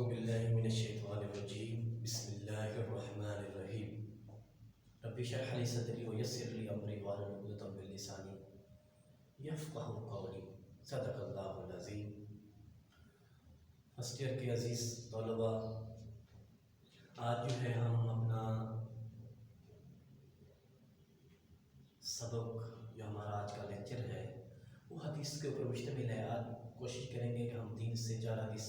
أعوذ بالله من الشيطان الرجيم بسم الله الرحمن الرحيم رب اشرح لي صدري ويسر لي أمري واحلل عقدة من لساني يفقهوا قولي صدق اللہ العظیم۔ فرسٹ ایئر کے عزیز طلباء، آج جو ہے ہم اپنا سبق جو ہمارا آج کا لیکچر ہے وہ حدیث کے اوپر مشتمل ہے۔ آج کوشش کریں گے کہ ہم 3 سے 4 حدیث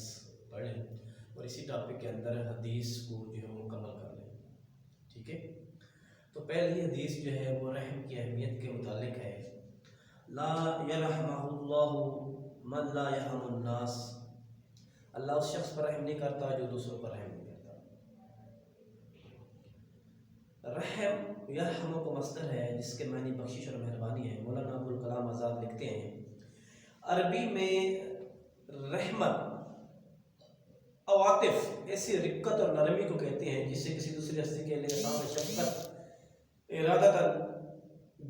پڑھ لیں اور اسی ٹاپک کے اندر حدیث کو جو ہے وہ مکمل کر لیں، ٹھیک ہے؟ تو پہلی حدیث جو ہے وہ رحم کی اہمیت کے متعلق ہے۔ لا یرحمہ اللہ من لا یرحم الناس، اللہ اس شخص پر رحم نہیں کرتا جو دوسروں پر رحم نہیں کرتا۔ رحم یرحم کو مصدر ہے جس کے معنی بخشش اور مہربانی ہے۔ مولانا ابوالکلام آزاد لکھتے ہیں عربی میں رحمت عواطف ایسی رقت اور نرمی کو کہتے ہیں جس سے کسی دوسری ہستی کے لیے احسان و شفقت ارادتاً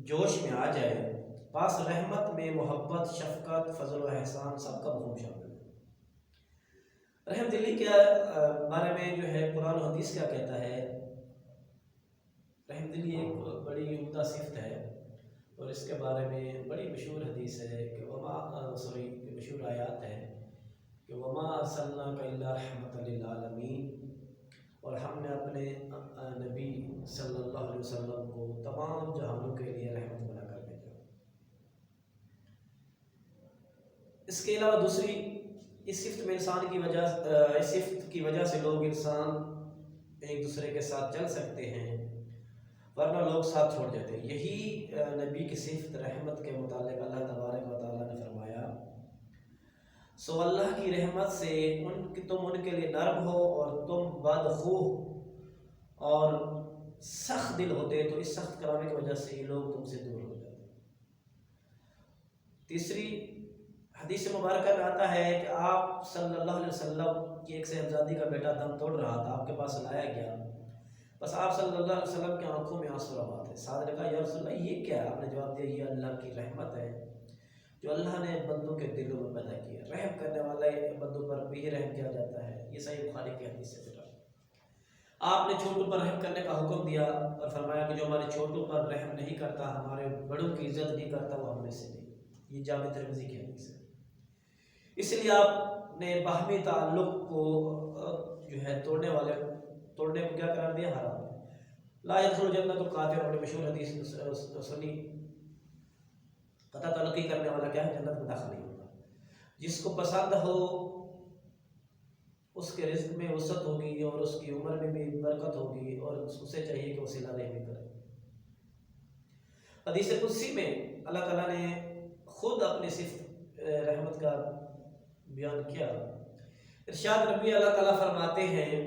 جوش میں آ جائے۔ پاس رحمت میں محبت، شفقت، فضل و احسان سب کا مفہوم شامل ہے۔ رحم دلی کے بارے میں جو ہے قرآن و حدیث کیا کہتا ہے؟ رحم دلی ایک بڑی عمدہ صفت ہے اور اس کے بارے میں بڑی مشہور حدیث ہے کہ مشہور آیات ہے کہ وما ارسلناک الا رحمۃ للعالمین، اور ہم نے اپنے نبی صلی اللہ علیہ وسلم کو تمام جہانوں کے لیے رحمت بنا کر بھیجا۔ اس کے علاوہ دوسری اس صفت کی وجہ سے لوگ انسان ایک دوسرے کے ساتھ چل سکتے ہیں، ورنہ لوگ ساتھ چھوڑ جاتے ہیں۔ یہی نبی کی صفت رحمت کے متعلق اللہ تبارک و تعالیٰ نے فرمایا، سو اللہ کی رحمت سے تم ان کے لیے نرم ہو اور تم بدخواہ اور سخت دل ہوتے تو اس سخت کلامی کی وجہ سے یہ لوگ تم سے دور ہو جاتے۔ تیسری حدیث مبارکہ میں آتا ہے کہ آپ صلی اللہ علیہ وسلم کی ایک صاحبزادی کا بیٹا دم توڑ رہا تھا، آپ کے پاس لایا گیا، بس آپ صلی اللہ علیہ وسلم کی آنکھوں میں آنسو روا تھے۔ سعد نے کہا یا رسول اللہ یہ کیا ہے؟ آپ نے جواب دیا یہ اللہ کی رحمت ہے جو اللہ نے بندوں کے دلوں میں پیدا کیا۔ رحم کرنے والے بندوں پر بھی رحم کیا جاتا ہے، یہ صحیح بخاری کی حدیث ہے۔ آپ نے چھوٹوں پر رحم کرنے کا حکم دیا اور فرمایا کہ جو ہمارے چھوٹوں پر رحم نہیں کرتا، ہمارے بڑوں کی عزت نہیں کرتا، وہ ہم میں سے نہیں۔ یہ جامع ترمذی کی حدیث ہے۔ اس لیے آپ نے باہمی تعلق کو جو ہے توڑنے کو کیا قرار دیا؟ حرام ہے۔ لا يدخل الجنۃ القاطع، اور مشہور حدیث سنی قطع تعلقی کرنے والا کیا ہے؟ جنت میں داخل نہیں ہوگا۔ جس کو پسند ہو اس کے رزق میں وسعت ہوگی اور اس کی عمر میں بھی برکت ہوگی، اور اسے چاہیے کہ وہ صلہ رحمی کرے۔ حدیث قدسی میں اللہ تعالیٰ نے خود اپنی صفت رحمت کا بیان کیا۔ ارشاد نبی اللہ تعالیٰ فرماتے ہیں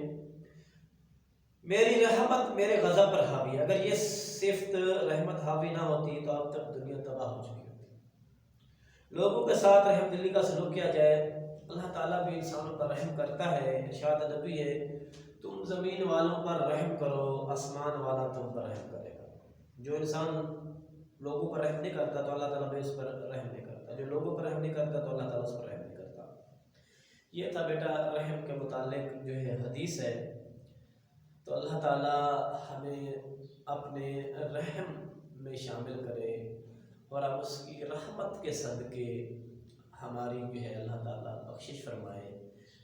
میری رحمت میرے غضب پر حاوی ہے۔ اگر یہ صفت رحمت حاوی نہ ہوتی تو اب تک دنیا تباہ ہو چکی ہوتی۔ لوگوں کے ساتھ رحم دلی کا سلوک کیا جائے، اللہ تعالیٰ بھی انسانوں پر رحم کرتا ہے۔ ارشاد نبی ہے تم زمین والوں پر رحم کرو، آسمان والا تم پر رحم کرے گا۔ جو انسان لوگوں پر رحم نہیں کرتا تو اللہ تعالیٰ بھی اس پر رحم نہیں کرتا، جو لوگوں پر رحم نہیں کرتا تو اللہ تعالیٰ اس پر رحم نہیں کرتا۔ یہ تھا بیٹا رحم کے متعلق جو ہے حدیث ہے۔ تو اللہ تعالیٰ ہمیں اپنے رحم میں شامل کرے اور اب اس کی رحمت کے صدقے ہماری جو ہے اللہ تعالیٰ بخشش فرمائے۔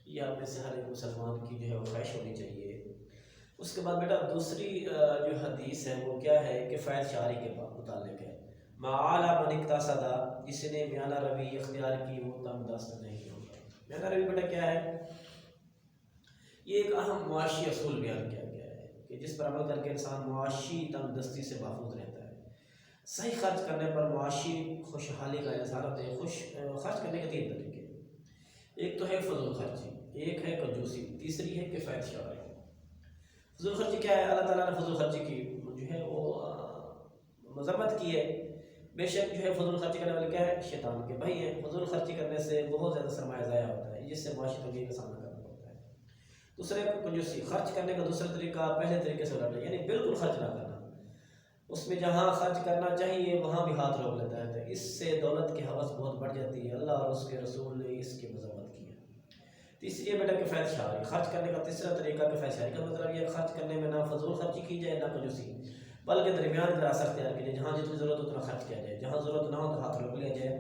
یہ ہم میں سے ہر ایک مسلمان کی جو ہے وہ خواہش ہونی چاہیے۔ اس کے بعد بیٹا دوسری جو حدیث ہے وہ کیا ہے؟ کہ فیض شعری کے متعلق ہے۔ ما اعلی من اقتصد، جس نے میانہ روی اختیار کی وہ تنگ دست نہیں ہوگا۔ میانہ روی بیٹا کیا ہے؟ یہ ایک اہم معاشی اصول بیان کیا گیا ہے کہ جس پر عمل کر کے انسان معاشی تنگ دستی سے محفوظ رہتا ہے۔ صحیح خرچ کرنے پر معاشی خوشحالی کا اظہار ہوتا ہے۔ خرچ کرنے کے 3 طریقے، ایک تو ہے فضول خرچی، ایک ہے کنجوسی، تیسری ہے کفایت شعاری۔ فضول خرچی کیا ہے؟ اللہ تعالیٰ نے فضول خرچی کی جو ہے وہ مذمت کی ہے۔ بے شک جو ہے فضول خرچی کرنے والے کیا ہے؟ شیطان کے بھائی ہیں۔ فضول خرچی کرنے سے بہت زیادہ سرمایہ ضائع ہوتا ہے، جس سے معاشی تنگی کا سامنا کرنا پڑتا ہے۔ دوسرے کنجوسی، خرچ کرنے کا دوسرا طریقہ پہلے طریقے سے لڑنا، یعنی بالکل خرچ نہ کرنا، اس میں جہاں خرچ کرنا چاہیے وہاں بھی ہاتھ روک لیتا ہے۔ اس سے دولت کی حوث بہت بڑھ جاتی ہے، اللہ اور اس کے رسول نے اس کی مذمت کی ہے۔ تیسری ہے بیٹا کفایت شعاری، خرچ کرنے کا تیسرا طریقہ کفایت شعاری کا مطلب یہ خرچ کرنے میں نہ فضول خرچی کی جائے نہ کنجوسی، بلکہ درمیان کا راستہ اختیار کیا جائے، جہاں جتنی ضرورت اتنا خرچ کیا جائے، جہاں ضرورت نہ ہو تو ہاتھ روک لیا جائے۔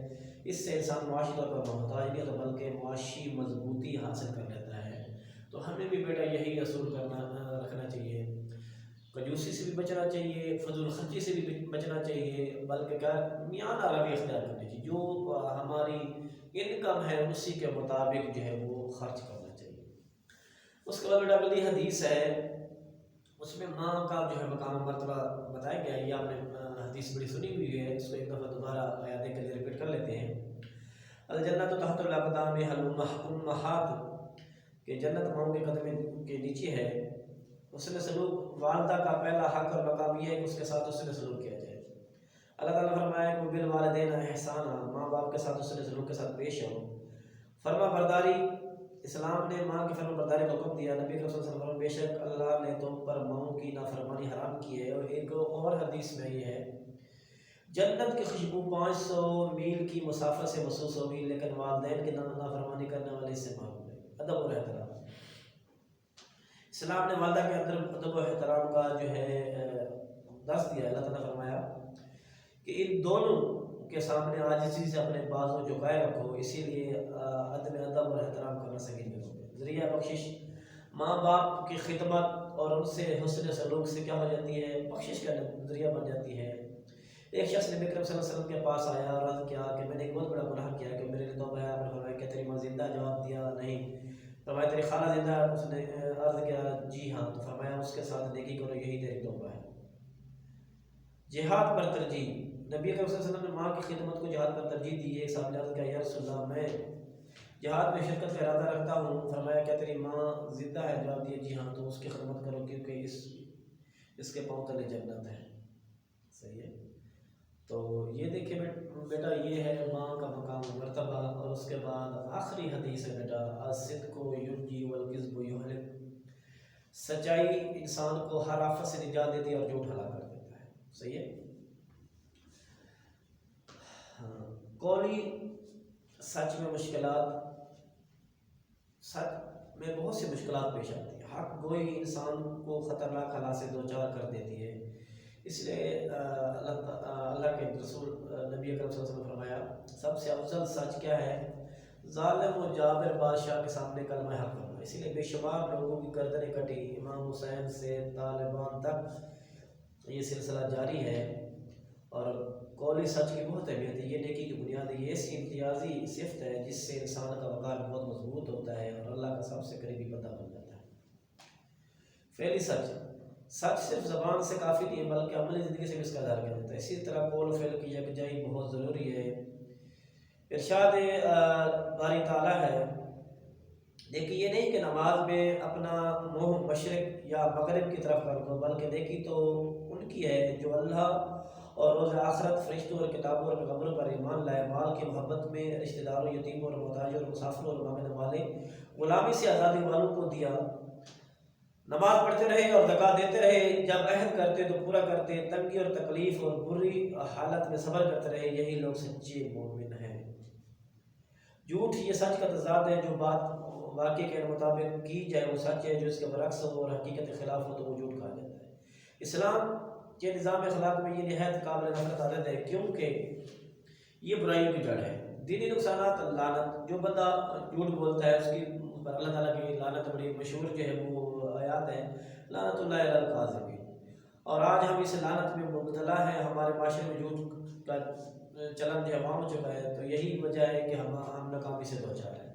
اس سے انسان معاشی طور پر محتاج نہیں ہوتا بلکہ معاشی مضبوطی حاصل کر لیتا ہے۔ تو ہمیں بھی بیٹا یہی اصول رکھنا چاہیے، کنجوسی سے بھی بچنا چاہیے، فضول خرچی سے بھی بچنا چاہیے، بلکہ کیا میانہ روی اختیار کرنی چاہیے، جو ہماری انکم ہے اسی کے مطابق جو ہے وہ خرچ کرنا چاہیے۔ اس کے بعد بیٹا اگلی حدیث ہے، اس میں ماں کا جو ہے مقام مرتبہ بتایا گیا ہے۔ یہ آپ نے حدیث بڑی سنی ہوئی ہے، اس کو ایک دفعہ دوبارہ یاد کے لیے ریپیٹ کر لیتے ہیں۔ الجنت تحت الاقدام الامہات، کہ جنت ماؤں کے قدم کے نیچے ہے۔ اس نے سلوک، والدہ کا پہلا حق اور مقام یہ ہے کہ اس کے ساتھ اس نے سلوک کیا جائے۔ اللہ تعالیٰ فرمایا کہ بالوالدین احسانا، ماں باپ کے ساتھ اس نے سلوک کے ساتھ پیش ہو۔ فرما برداری، اسلام نے ماں کی فرما برداری کو حکم دیا۔ نبی صلی اللہ علیہ وسلم فرمایا بے شک اللہ نے تم پر ماؤں کی نافرمانی حرام کی ہے۔ اور ایک اور حدیث میں یہ ہے، جنت کی خوشبو 500 میل کی مسافت سے محسوس ہوگی، لیکن والدین کی نافرمانی کرنے والے اس سے محروم ہے۔ ادب اور احترام، اسلام نے والدہ کے اندر ادب و احترام کا جو ہے درس دیا۔ اللہ تعالیٰ نے فرمایا کہ ان دونوں کے سامنے عاجزی سے اپنے بازو جھکائے رکھو، اسی لیے عدم ادب اور احترام کرنا صحیح نہیں ہوگا۔ ذریعہ بخشش، ماں باپ کی خدمت اور ان سے حسن سلوک سے کیا ہو جاتی ہے، بخشش کا ذریعہ بن جاتی ہے۔ ایک شخص نے اکرم صلی اللہ علیہ وسلم کے پاس آیا اور عرض کیا کہ میں نے ایک بہت بڑا گناہ کیا کہ میرے لیے توبہ ہے۔ آپ نے فرمایا کہ تیری ماں زندہ؟ جواب دیا نہیں۔ فرمایا تیری خالہ زندہ؟ اس نے عرض کیا جی ہاں۔ تو فرمایا اس کے ساتھ نیکی کرو، یہی تیری توبہ ہے۔ جہاد پر ترجیح، نبی اکرم صلی اللہ علیہ وسلم نے ماں کی خدمت کو جہاد پر ترجیح دی ہے۔ ایک صاحب نے عرض کیا یا رسول اللہ میں جہاد میں شرکت کا ارادہ رکھتا ہوں۔ فرمایا کیا تیری ماں زندہ ہے؟ جواب دیا جی ہاں۔ تو اس کی خدمت کرو کیونکہ اس کے پاؤں تلے جنت ہے۔ صحیح ہے۔ تو یہ دیکھیں بیٹا، یہ ہے ماں کا مقام مرتبہ۔ اور اس کے بعد آخری حدیث ہے بیٹا، الصدق ینجی والکذب یہلک، سچائی انسان کو ہر آفت سے نجات دیتی ہے اور جھوٹ ہلاک کر دیتا ہے۔ صحیح ہے۔ قولی سچ میں مشکلات، سچ میں بہت سی مشکلات پیش آتی ہیں، حق گوئی انسان کو خطرناک حالات سے دوچار کر دیتی ہے۔ اس لیے اللہ کے رسول نبی اکرم صلی اللہ علیہ وسلم نے فرمایا سب سے افضل سچ کیا ہے، ظالم و جابر بادشاہ کے سامنے کلمہ حق کرنا۔ اسی لیے بے شمار لوگوں کی گردنیں کٹی، امام حسین سے طالبان تک یہ سلسلہ جاری ہے۔ اور قولی سچ کی بہت اہمیت ہے، یہ نیکی کی بنیاد ہے، یہ ایسی امتیازی صفت ہے جس سے انسان کا وقار بہت مضبوط ہوتا ہے اور اللہ کا سب سے قریبی بندہ بن جاتا ہے۔ فعلی سچ، سچ صرف زبان سے کافی نہیں ہے بلکہ عملی زندگی سے بھی اس کا اظہار کیا جاتا ہے۔ اسی طرح قول و فعل کی یکجائی بہت ضروری ہے۔ ارشاد باری تعالیٰ ہے، دیکھیے یہ نہیں کہ نماز میں اپنا منہ مشرق یا مغرب کی طرف کر دو، بلکہ دیکھی تو ان کی ہے جو اللہ اور روز آخرت، فرشتوں اور کتابوں اور پیغمبروں پر ایمان لائے، مال کی محبت میں رشتہ داروں، یتیموں اور محتاجوں اور مسافروں اور مانگنے والے، غلامی سے آزادی والوں کو دیا، نماز پڑھتے رہے اور زکوٰۃ دیتے رہے، جب عہد کرتے تو پورا کرتے، تنگی اور تکلیف اور بری حالت میں صبر کرتے رہے، یہی لوگ سچے مومن ہیں۔ جھوٹ یہ سچ کا تضاد ہے، جو بات واقعے کے مطابق کی جائے وہ سچ ہے، جو اس کے برعکس ہو اور حقیقت کے خلاف ہو تو وہ جھوٹ کہا جاتا ہے۔ اسلام کے نظام اخلاق میں یہ نہایت قابل نفرت عادت ہے کیونکہ یہ برائیوں کی جڑ ہے۔ دینی نقصانات، لعنت، جو بندہ جھوٹ بولتا ہے اس کی اللہ تعالیٰ کی لعنت بڑی مشہور جو ہے وہ آیات ہے، لعنت اللہ علی الکاذبین۔ اور آج ہم اس لعنت میں مبتلا ہیں، ہمارے معاشرے میں جھوٹ کا چلن جو عام ہو چکا ہے، تو یہی وجہ ہے کہ ہم ناکامی سے دوچار ہیں۔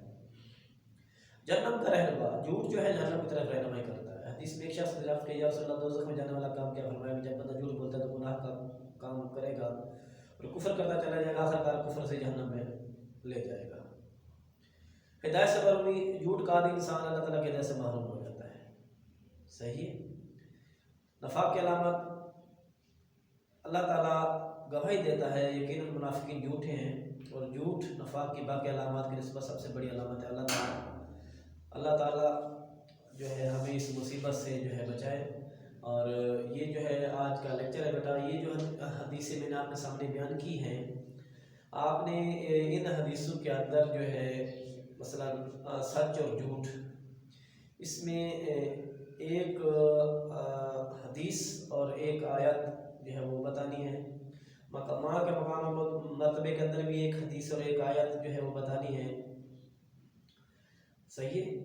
جہنم کا رہنما، جھوٹ جو ہے جہنم کی طرف رہنمائی کرتا ہے۔ حدیث میں ایک شخص نے عرض کیا یا رسول اللہ دوزخ میں جانے والا کام کیا؟ فرمایا کہ جب بندہ جھوٹ بولتا ہے تو گناہ کا کام کرے گا اور کفر کرتا چلا جائے گا، آخرکار کفر سے جہنم میں لے جائے گا۔ ہدایت سے محرومی، جھوٹ کا عادی انسان اللہ تعالیٰ کی ہدایت سے محروم ہو جاتا ہے۔ صحیح ہے۔ نفاق کی علامت، اللہ تعالیٰ گواہی دیتا ہے یقیناً منافقین جھوٹے ہیں، اور جھوٹ نفاق کی باقی علامات کی نسبت سب سے بڑی علامت ہے۔ اللہ تعالیٰ جو ہے ہمیں اس مصیبت سے جو ہے بچائے۔ اور یہ جو ہے آج کا لیکچر ہے بیٹا، یہ جو حدیثیں میں نے آپ کے سامنے بیان کی ہیں، آپ نے ان حدیثوں کے اندر جو ہے مثلا سچ اور جھوٹ، اس میں ایک حدیث اور ایک آیت جو ہے وہ بتانی ہے، ماں کے مقام مرتبے کے اندر بھی ایک حدیث اور ایک آیت جو ہے وہ بتانی ہے، صحیح ہے۔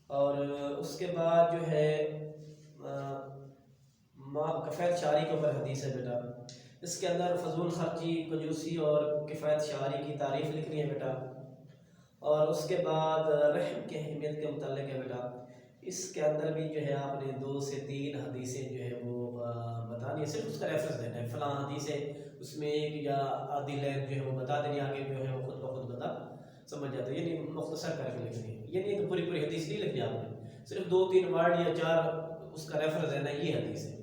اور اس کے بعد جو ہے کفایت شعری کے اوپر حدیث ہے بیٹا، اس کے اندر فضول خرچی، کنجوسی اور کفایت شعری کی تعریف لکھنی ہے بیٹا، اور اس کے بعد رحم کی اہمیت کے متعلق ہے بیٹا، اس کے اندر بھی جو ہے آپ نے 2 سے 3 حدیثیں جو ہے وہ بتانی ہے، صرف اس کا ریفرنس دینا ہے، فلاں حدیث ہے اس میں ایک یا آدھی لائن جو ہے وہ بتا دینی، آگے جو ہے وہ خود بخود بتا سمجھ جاتا ہے، یعنی مختصر کر کے لکھنی ہے، یہ نہیں کہ پوری حدیث نہیں لکھنی آپ نے، صرف 2-3 ورڈ یا 4 اس کا ریفرنس دینا ہے، یہ حدیث ہے،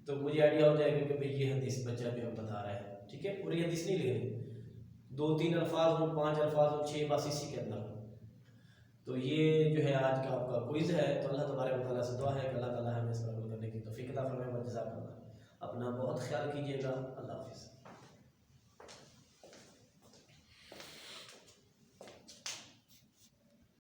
تو مجھے آئیڈیا ہو جائے گا کہ بھئی یہ حدیث بچہ جو ہے بتا رہا ہے، ٹھیک ہے۔ پوری حدیث نہیں لکھنی، 2-3 الفاظ ہوں، 5 الفاظ ہوں، 6 بس اسی کے اندر۔ تو یہ جو ہے آج کا آپ کا کوئز ہے، تو اللہ تبارک و تعالیٰ سے دعا ہے کہ اللہ تعالیٰ ہمیں اس پر عمل کرنے کی توفیق عطا فرمائے، جزاک اللہ۔ اپنا بہت خیال کیجیے گا، اللہ حافظ۔